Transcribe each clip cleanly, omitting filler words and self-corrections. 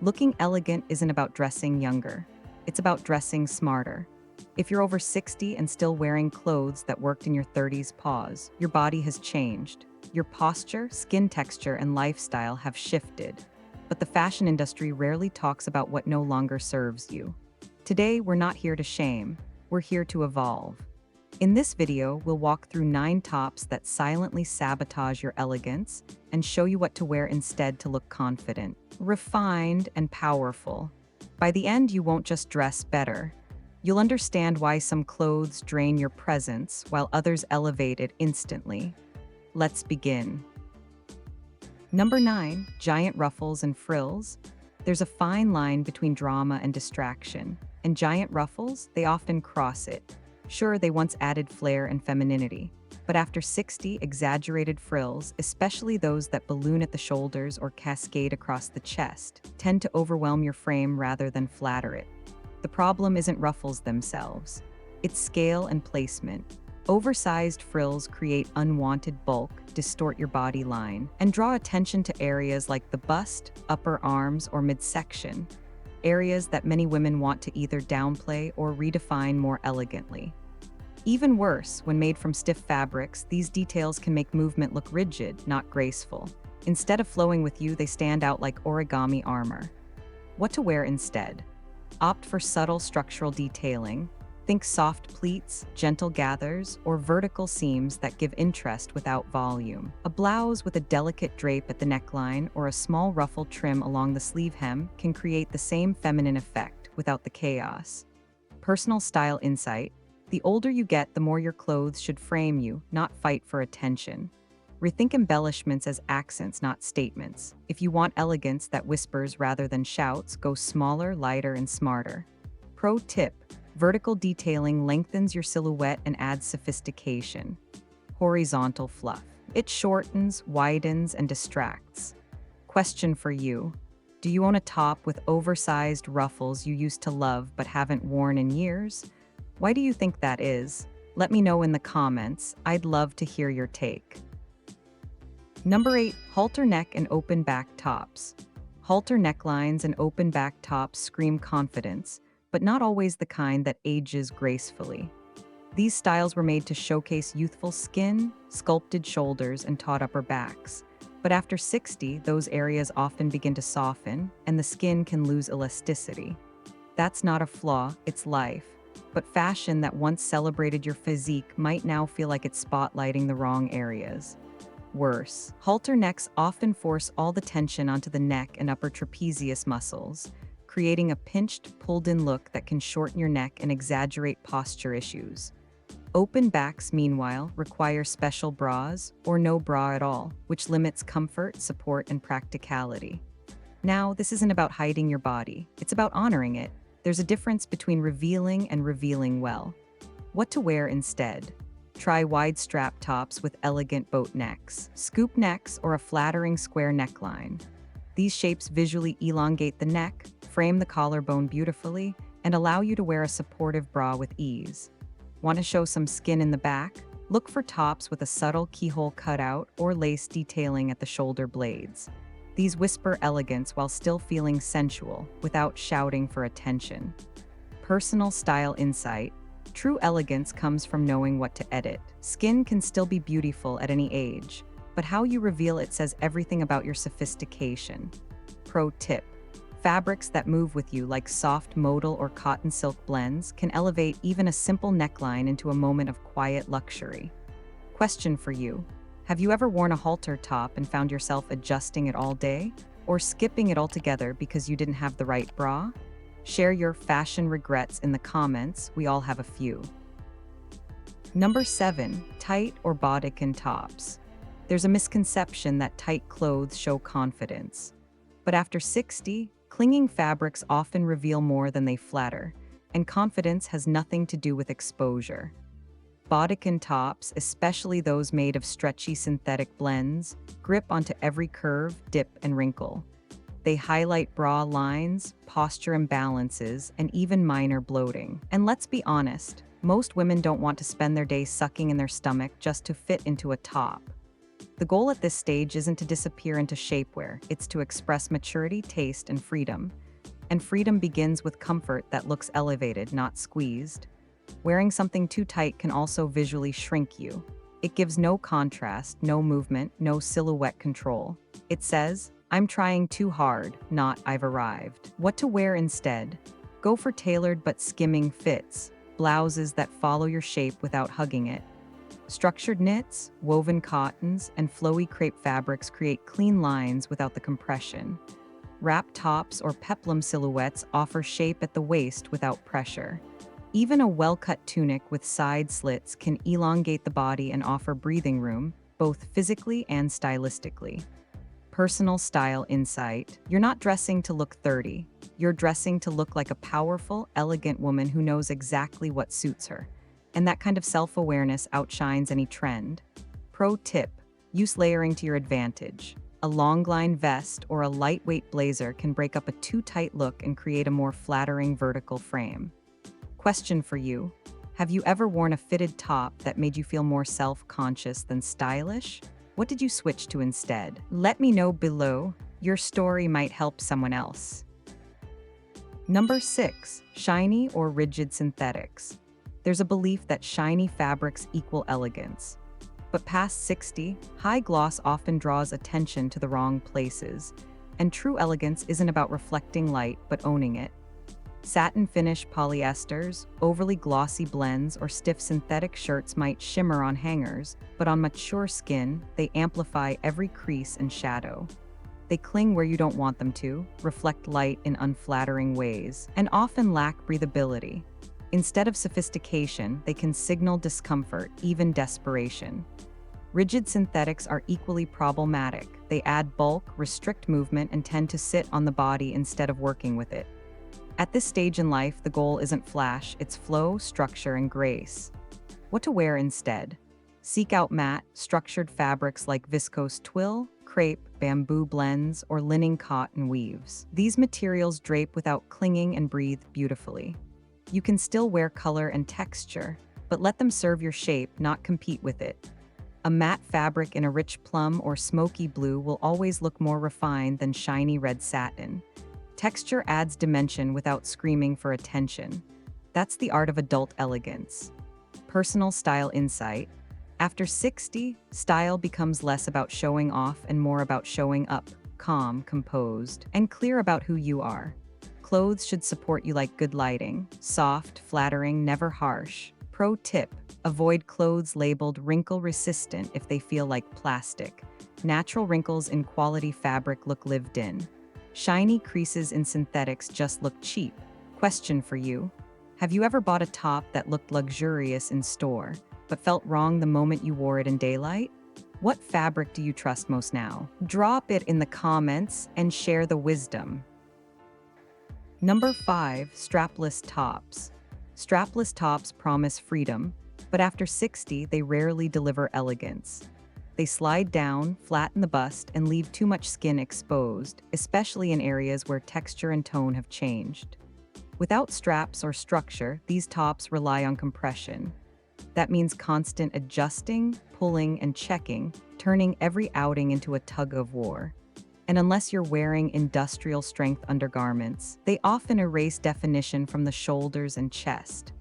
Looking elegant isn't about dressing younger. It's about dressing smarter. If you're over 60 and still wearing clothes that worked in your 30s, pause. Your body has changed. Your posture, skin texture, and lifestyle have shifted. But the fashion industry rarely talks about what no longer serves you. Today, we're not here to shame. We're here to evolve. In this video, we'll walk through 9 tops that silently sabotage your elegance and show you what to wear instead to look confident, refined, and powerful. By the end, you won't just dress better. You'll understand why some clothes drain your presence while others elevate it instantly. Let's begin. Number 9, giant ruffles and frills. There's a fine line between drama and distraction, and giant ruffles, they often cross it. Sure, they once added flair and femininity, but after 60, exaggerated frills, especially those that balloon at the shoulders or cascade across the chest, tend to overwhelm your frame rather than flatter it. The problem isn't ruffles themselves. It's scale and placement. Oversized frills create unwanted bulk, distort your body line, and draw attention to areas like the bust, upper arms, or midsection, areas that many women want to either downplay or redefine more elegantly. Even worse, when made from stiff fabrics, these details can make movement look rigid, not graceful. Instead of flowing with you, they stand out like origami armor. What to wear instead? Opt for subtle structural detailing. Think soft pleats, gentle gathers, or vertical seams that give interest without volume. A blouse with a delicate drape at the neckline or a small ruffle trim along the sleeve hem can create the same feminine effect without the chaos. Personal style insight. The older you get, the more your clothes should frame you, not fight for attention. Rethink embellishments as accents, not statements. If you want elegance that whispers rather than shouts, go smaller, lighter, and smarter. Pro tip: vertical detailing lengthens your silhouette and adds sophistication. Horizontal fluff. It shortens, widens, and distracts. Question for you. Do you own a top with oversized ruffles you used to love but haven't worn in years? Why do you think that is? Let me know in the comments. I'd love to hear your take. Number 8, halter neck and open back tops. Halter necklines and open back tops scream confidence, but not always the kind that ages gracefully. These styles were made to showcase youthful skin, sculpted shoulders, and taut upper backs. But after 60, those areas often begin to soften, and the skin can lose elasticity. That's not a flaw, it's life. But fashion that once celebrated your physique might now feel like it's spotlighting the wrong areas. Worse, halter necks often force all the tension onto the neck and upper trapezius muscles, creating a pinched, pulled-in look that can shorten your neck and exaggerate posture issues. Open backs, meanwhile, require special bras or no bra at all, which limits comfort, support, and practicality. Now, this isn't about hiding your body, it's about honoring it. There's a difference between revealing and revealing well. What to wear instead? Try wide strap tops with elegant boat necks, scoop necks, or a flattering square neckline. These shapes visually elongate the neck, frame the collarbone beautifully, and allow you to wear a supportive bra with ease. Want to show some skin in the back? Look for tops with a subtle keyhole cutout or lace detailing at the shoulder blades. These whisper elegance while still feeling sensual, without shouting for attention. Personal style insight. True elegance comes from knowing what to edit. Skin can still be beautiful at any age, but how you reveal it says everything about your sophistication. Pro tip: fabrics that move with you, like soft modal or cotton silk blends, can elevate even a simple neckline into a moment of quiet luxury. Question for you: have you ever worn a halter top and found yourself adjusting it all day? Or skipping it altogether because you didn't have the right bra? Share your fashion regrets in the comments, we all have a few. Number 7, tight or bodycon tops. There's a misconception that tight clothes show confidence. But after 60, clinging fabrics often reveal more than they flatter, and confidence has nothing to do with exposure. Bodycon tops, especially those made of stretchy synthetic blends, grip onto every curve, dip, and wrinkle. They highlight bra lines, posture imbalances, and even minor bloating. And let's be honest, most women don't want to spend their day sucking in their stomach just to fit into a top. The goal at this stage isn't to disappear into shapewear, it's to express maturity, taste, and freedom. And freedom begins with comfort that looks elevated, not squeezed. Wearing something too tight can also visually shrink you. It gives no contrast, no movement, no silhouette control. It says, I'm trying too hard, not I've arrived. What to wear instead? Go for tailored but skimming fits, blouses that follow your shape without hugging it. Structured knits, woven cottons, and flowy crepe fabrics create clean lines without the compression. Wrap tops or peplum silhouettes offer shape at the waist without pressure. Even a well-cut tunic with side slits can elongate the body and offer breathing room, both physically and stylistically. Personal style insight. You're not dressing to look 30. You're dressing to look like a powerful, elegant woman who knows exactly what suits her. And that kind of self-awareness outshines any trend. Pro tip: use layering to your advantage. A long-line vest or a lightweight blazer can break up a too tight look and create a more flattering vertical frame. Question for you: have you ever worn a fitted top that made you feel more self-conscious than stylish? What did you switch to instead? Let me know below. Your story might help someone else. Number 6. Shiny or rigid synthetics. There's a belief that shiny fabrics equal elegance. But past 60, high gloss often draws attention to the wrong places, and true elegance isn't about reflecting light but owning it. Satin finish polyesters, overly glossy blends, or stiff synthetic shirts might shimmer on hangers, but on mature skin, they amplify every crease and shadow. They cling where you don't want them to, reflect light in unflattering ways, and often lack breathability. Instead of sophistication, they can signal discomfort, even desperation. Rigid synthetics are equally problematic. They add bulk, restrict movement, and tend to sit on the body instead of working with it. At this stage in life, the goal isn't flash, it's flow, structure, and grace. What to wear instead? Seek out matte, structured fabrics like viscose twill, crepe, bamboo blends, or linen cotton weaves. These materials drape without clinging and breathe beautifully. You can still wear color and texture, but let them serve your shape, not compete with it. A matte fabric in a rich plum or smoky blue will always look more refined than shiny red satin. Texture adds dimension without screaming for attention. That's the art of adult elegance. Personal style insight. After 60, style becomes less about showing off and more about showing up, calm, composed, and clear about who you are. Clothes should support you like good lighting, soft, flattering, never harsh. Pro tip: avoid clothes labeled wrinkle-resistant if they feel like plastic. Natural wrinkles in quality fabric look lived in. Shiny creases in synthetics just look cheap. Question for you: have you ever bought a top that looked luxurious in store, but felt wrong the moment you wore it in daylight? What fabric do you trust most now? Drop it in the comments and share the wisdom. Number 5. Strapless tops. Strapless tops promise freedom, but after 60, they rarely deliver elegance. They slide down, flatten the bust, and leave too much skin exposed, especially in areas where texture and tone have changed. Without straps or structure, these tops rely on compression. That means constant adjusting, pulling, and checking, turning every outing into a tug-of-war. And unless you're wearing industrial-strength undergarments, they often erase definition from the shoulders and chest.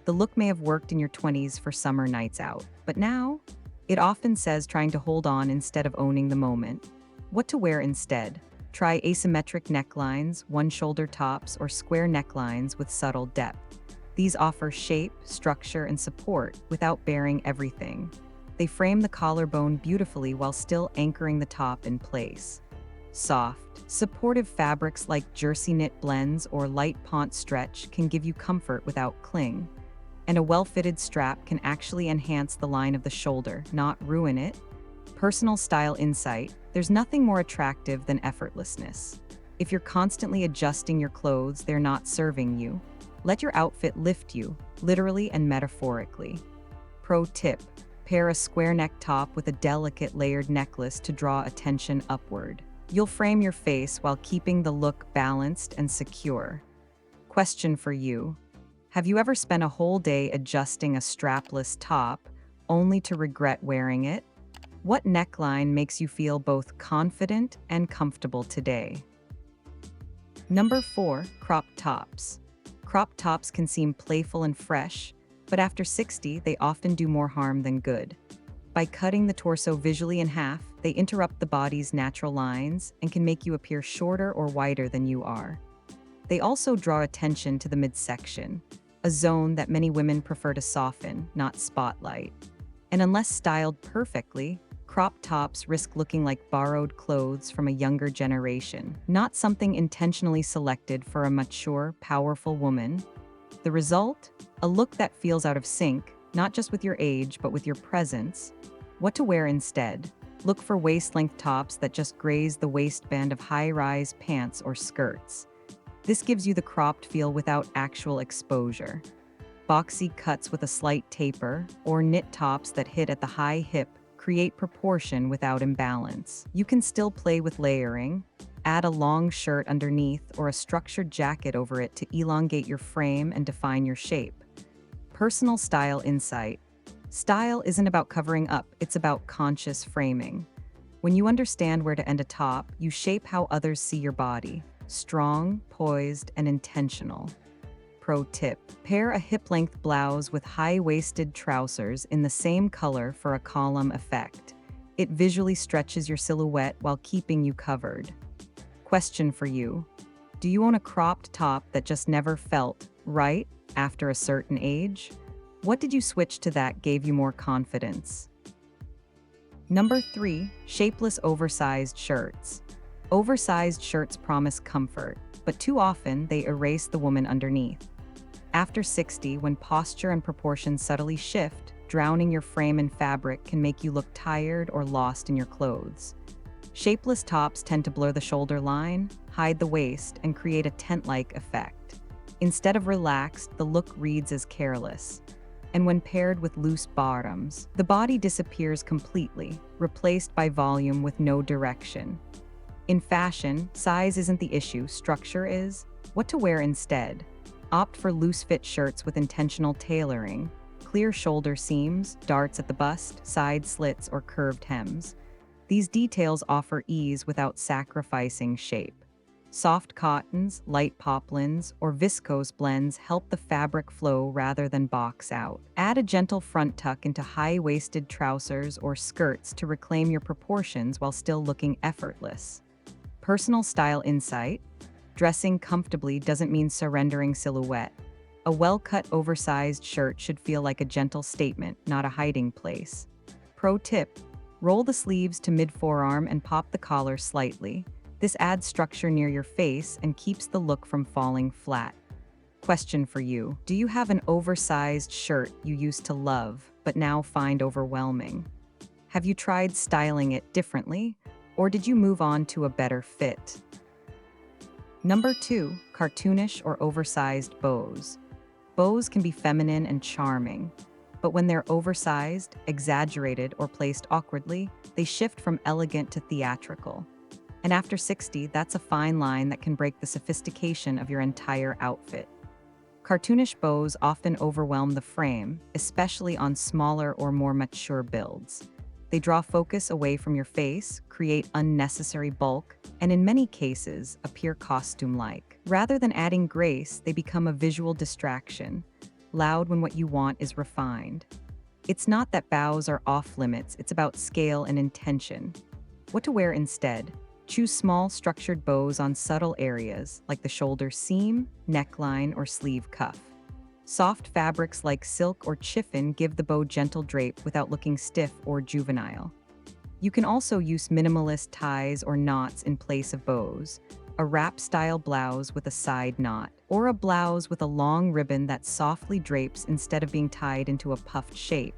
The look may have worked in your 20s for summer nights out, but now, it often says trying to hold on instead of owning the moment. What to wear instead? Try asymmetric necklines, one-shoulder tops, or square necklines with subtle depth. These offer shape, structure, and support without bearing everything. They frame the collarbone beautifully while still anchoring the top in place. Soft, supportive fabrics like jersey knit blends or light ponte stretch can give you comfort without cling. And a well-fitted strap can actually enhance the line of the shoulder, not ruin it. Personal style insight: there's nothing more attractive than effortlessness. If you're constantly adjusting your clothes, they're not serving you. Let your outfit lift you, literally and metaphorically. Pro tip: pair a square neck top with a delicate layered necklace to draw attention upward. You'll frame your face while keeping the look balanced and secure. Question for you: have you ever spent a whole day adjusting a strapless top, only to regret wearing it? What neckline makes you feel both confident and comfortable today? Number 4, crop tops. Crop tops can seem playful and fresh, but after 60, they often do more harm than good. By cutting the torso visually in half, they interrupt the body's natural lines and can make you appear shorter or wider than you are. They also draw attention to the midsection, a zone that many women prefer to soften, not spotlight. And unless styled perfectly, crop tops risk looking like borrowed clothes from a younger generation, not something intentionally selected for a mature, powerful woman. The result? A look that feels out of sync, not just with your age, but with your presence. What to wear instead? Look for waist-length tops that just graze the waistband of high-rise pants or skirts. This gives you the cropped feel without actual exposure. Boxy cuts with a slight taper, or knit tops that hit at the high hip, create proportion without imbalance. You can still play with layering. Add a long shirt underneath or a structured jacket over it to elongate your frame and define your shape. Personal style insight. Style isn't about covering up, it's about conscious framing. When you understand where to end a top, you shape how others see your body. Strong, poised, and intentional. Pro tip: pair a hip-length blouse with high-waisted trousers in the same color for a column effect. It visually stretches your silhouette while keeping you covered. Question for you: do you own a cropped top that just never felt right after a certain age? What did you switch to that gave you more confidence? Number 3, shapeless oversized shirts. Oversized shirts promise comfort, but too often they erase the woman underneath. After 60, when posture and proportions subtly shift, drowning your frame in fabric can make you look tired or lost in your clothes. Shapeless tops tend to blur the shoulder line, hide the waist, and create a tent-like effect. Instead of relaxed, the look reads as careless. And when paired with loose bottoms, the body disappears completely, replaced by volume with no direction. In fashion, size isn't the issue, structure is. What to wear instead? Opt for loose-fit shirts with intentional tailoring, clear shoulder seams, darts at the bust, side slits, or curved hems. These details offer ease without sacrificing shape. Soft cottons, light poplins, or viscose blends help the fabric flow rather than box out. Add a gentle front tuck into high-waisted trousers or skirts to reclaim your proportions while still looking effortless. Personal style insight: dressing comfortably doesn't mean surrendering silhouette. A well-cut oversized shirt should feel like a gentle statement, not a hiding place. Pro tip: roll the sleeves to mid-forearm and pop the collar slightly. This adds structure near your face and keeps the look from falling flat. Question for you: do you have an oversized shirt you used to love, but now find overwhelming? Have you tried styling it differently? Or did you move on to a better fit? Number 2, cartoonish or oversized bows. Bows can be feminine and charming, but when they're oversized, exaggerated, or placed awkwardly, they shift from elegant to theatrical. And after 60, that's a fine line that can break the sophistication of your entire outfit. Cartoonish bows often overwhelm the frame, especially on smaller or more mature builds. They draw focus away from your face, create unnecessary bulk, and in many cases, appear costume-like. Rather than adding grace, they become a visual distraction, loud when what you want is refined. It's not that bows are off-limits, it's about scale and intention. What to wear instead? Choose small, structured bows on subtle areas, like the shoulder seam, neckline, or sleeve cuff. Soft fabrics like silk or chiffon give the bow gentle drape without looking stiff or juvenile. You can also use minimalist ties or knots in place of bows, a wrap-style blouse with a side knot, or a blouse with a long ribbon that softly drapes instead of being tied into a puffed shape.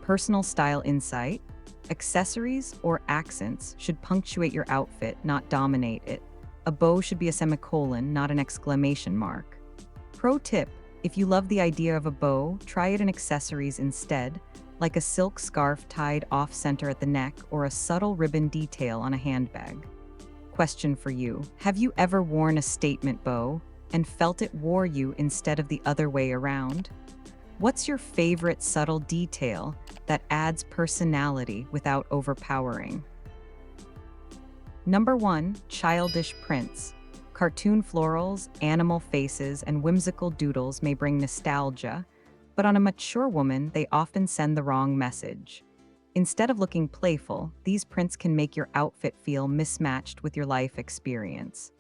Personal style insight: accessories or accents should punctuate your outfit, not dominate it. A bow should be a semicolon, not an exclamation mark. Pro tip: if you love the idea of a bow, try it in accessories instead, like a silk scarf tied off-center at the neck or a subtle ribbon detail on a handbag. Question for you: have you ever worn a statement bow and felt it wore you instead of the other way around? What's your favorite subtle detail that adds personality without overpowering? Number 1, childish prints. Cartoon florals, animal faces, and whimsical doodles may bring nostalgia, but on a mature woman, they often send the wrong message. Instead of looking playful, these prints can make your outfit feel mismatched with your life experience.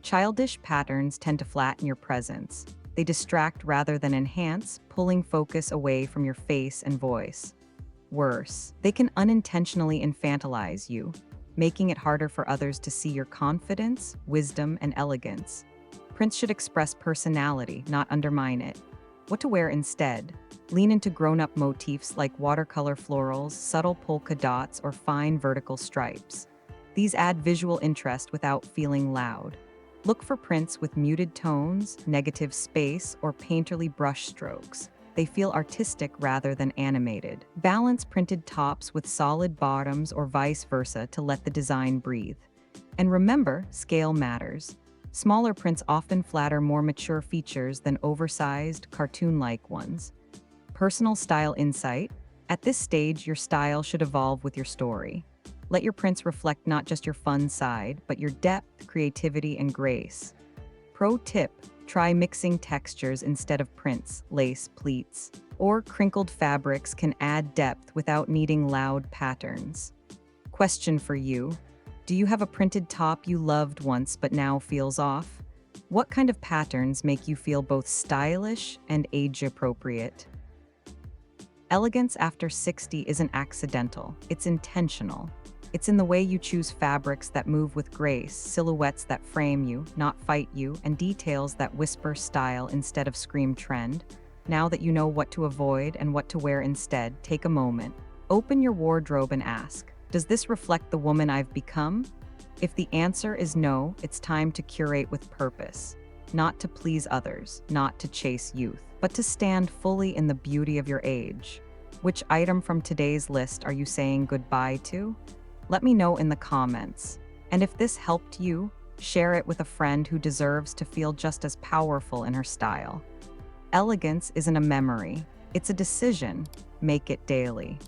Childish patterns tend to flatten your presence. They distract rather than enhance, pulling focus away from your face and voice. Worse, they can unintentionally infantilize you, making it harder for others to see your confidence, wisdom, and elegance. Prints should express personality, not undermine it. What to wear instead? Lean into grown-up motifs like watercolor florals, subtle polka dots, or fine vertical stripes. These add visual interest without feeling loud. Look for prints with muted tones, negative space, or painterly brush strokes. They feel artistic rather than animated. Balance printed tops with solid bottoms or vice versa to let the design breathe. And remember, scale matters. Smaller prints often flatter more mature features than oversized, cartoon-like ones. Personal style insight. At this stage, your style should evolve with your story. Let your prints reflect not just your fun side, but your depth, creativity, and grace. Pro tip: try mixing textures instead of prints, lace, pleats, or crinkled fabrics can add depth without needing loud patterns. Question for you: do you have a printed top you loved once but now feels off? What kind of patterns make you feel both stylish and age-appropriate? Elegance after 60 isn't accidental, it's intentional. It's in the way you choose fabrics that move with grace, silhouettes that frame you, not fight you, and details that whisper style instead of scream trend. Now that you know what to avoid and what to wear instead, take a moment. Open your wardrobe and ask, does this reflect the woman I've become? If the answer is no, it's time to curate with purpose. Not to please others, not to chase youth, but to stand fully in the beauty of your age. Which item from today's list are you saying goodbye to? Let me know in the comments. And if this helped you, share it with a friend who deserves to feel just as powerful in her style. Elegance isn't a memory, it's a decision. Make it daily.